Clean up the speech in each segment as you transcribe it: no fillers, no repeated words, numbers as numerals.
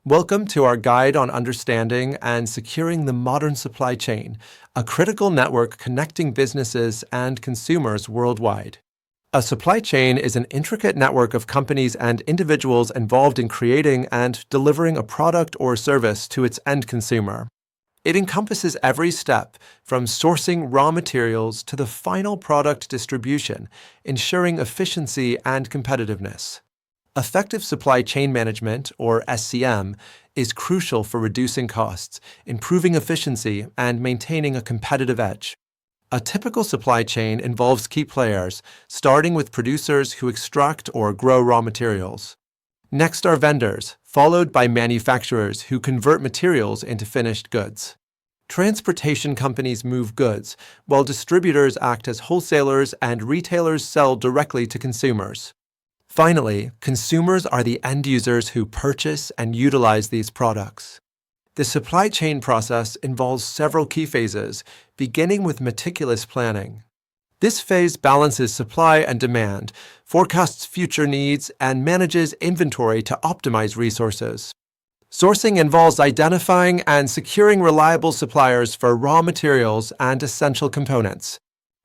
Welcome to our guide on understanding and securing the modern supply chain, a critical network connecting businesses and consumers worldwide. A supply chain is an intricate network of companies and individuals involved in creating and delivering a product or service to its end consumer. It encompasses every step, from sourcing raw materials to the final product distribution, ensuring efficiency and competitiveness. Effective supply chain management, or SCM, is crucial for reducing costs, improving efficiency, and maintaining a competitive edge. A typical supply chain involves key players, starting with producers who extract or grow raw materials. Next are vendors, followed by manufacturers who convert materials into finished goods. Transportation companies move goods, while distributors act as wholesalers and retailers sell directly to consumers. Finally, consumers are the end users who purchase and utilize these products. The supply chain process involves several key phases, beginning with meticulous planning. This phase balances supply and demand, forecasts future needs, and manages inventory to optimize resources. Sourcing involves identifying and securing reliable suppliers for raw materials and essential components.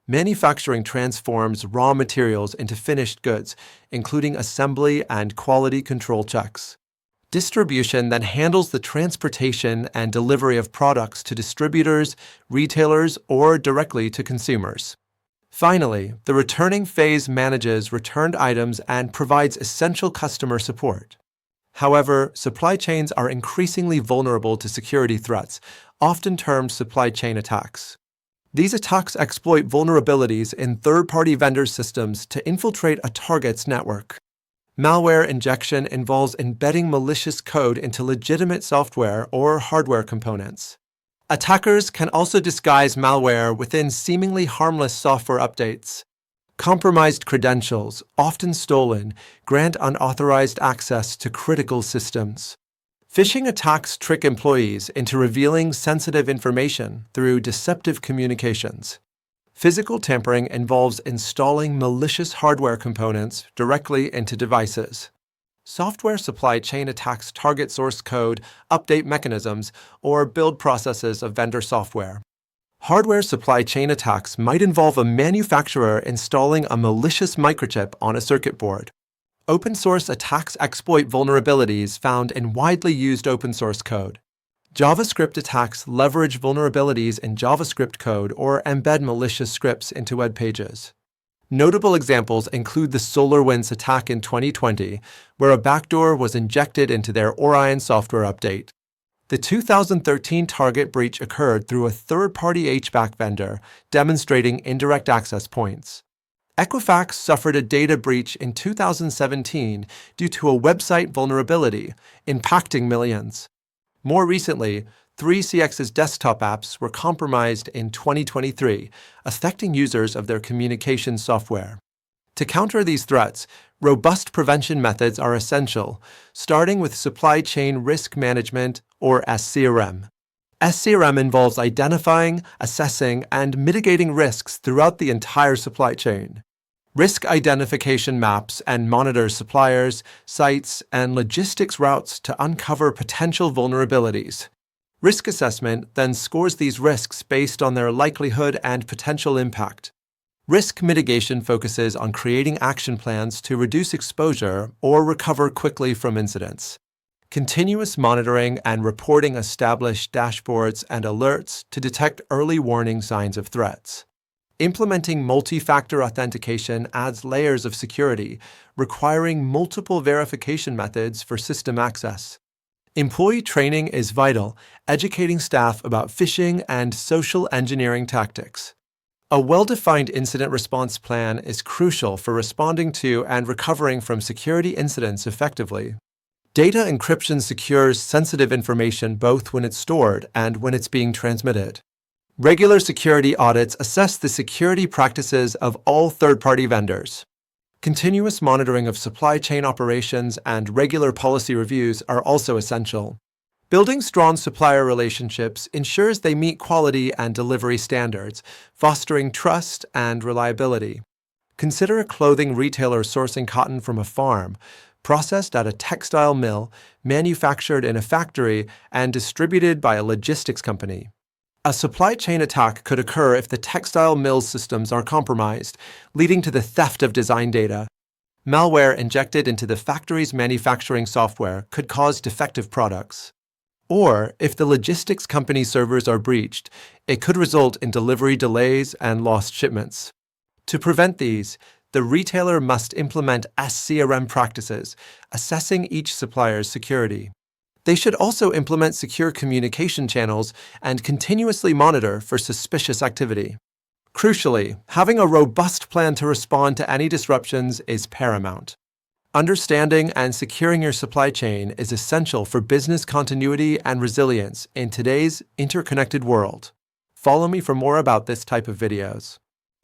Manufacturing transforms raw materials into finished goods, including assembly and quality control checks. Distribution then handles the transportation and delivery of products to distributors, retailers, or directly to consumers. Finally, the returning phase manages returned items and provides essential customer support. However, supply chains are increasingly vulnerable to security threats, often termed supply chain attacks. These attacks exploit vulnerabilities in third-party vendor systems to infiltrate a target's network. Malware injection involves embedding malicious code into legitimate software or hardware components. Attackers can also disguise malware within seemingly harmless software updates. Compromised credentials, often stolen, grant unauthorized access to critical systems. Phishing attacks trick employees into revealing sensitive information through deceptive communications. Physical tampering involves installing malicious hardware components directly into devices. Software supply chain attacks target source code, update mechanisms, or build processes of vendor software. Hardware supply chain attacks might involve a manufacturer installing a malicious microchip on a circuit board. Open source attacks exploit vulnerabilities found in widely used open source code. JavaScript attacks leverage vulnerabilities in JavaScript code or embed malicious scripts into web pages. Notable examples include the SolarWinds attack in 2020, where a backdoor was injected into their Orion software update. The 2013 Target breach occurred through a third-party HVAC vendor, demonstrating indirect access points. Equifax suffered a data breach in 2017 due to a website vulnerability, impacting millions. More recently, 3CX's desktop apps were compromised in 2023, affecting users of their communication software. To counter these threats, robust prevention methods are essential, starting with supply chain risk management, or SCRM. SCRM involves identifying, assessing, and mitigating risks throughout the entire supply chain. Risk identification maps and monitors suppliers, sites, and logistics routes to uncover potential vulnerabilities. Risk assessment then scores these risks based on their likelihood and potential impact. Risk mitigation focuses on creating action plans to reduce exposure or recover quickly from incidents. Continuous monitoring and reporting establish dashboards and alerts to detect early warning signs of threats. Implementing multi-factor authentication adds layers of security, requiring multiple verification methods for system access. Employee training is vital, educating staff about phishing and social engineering tactics. A well-defined incident response plan is crucial for responding to and recovering from security incidents effectively. Data encryption secures sensitive information both when it's stored and when it's being transmitted. Regular security audits assess the security practices of all third-party vendors. Continuous monitoring of supply chain operations and regular policy reviews are also essential. Building strong supplier relationships ensures they meet quality and delivery standards, fostering trust and reliability. Consider a clothing retailer sourcing cotton from a farm. processed at a textile mill, manufactured in a factory, and distributed by a logistics company. A supply chain attack could occur if the textile mill's systems are compromised, leading to the theft of design data. Malware injected into the factory's manufacturing software could cause defective products. Or, if the logistics company servers are breached, it could result in delivery delays and lost shipments. To prevent these, the retailer must implement SCRM practices, assessing each supplier's security. They should also implement secure communication channels and continuously monitor for suspicious activity. Crucially, having a robust plan to respond to any disruptions is paramount. Understanding and securing your supply chain is essential for business continuity and resilience in today's interconnected world. Follow me for more about this type of videos.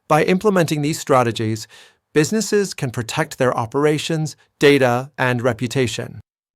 By implementing these strategies, businesses can protect their operations, data, and reputation.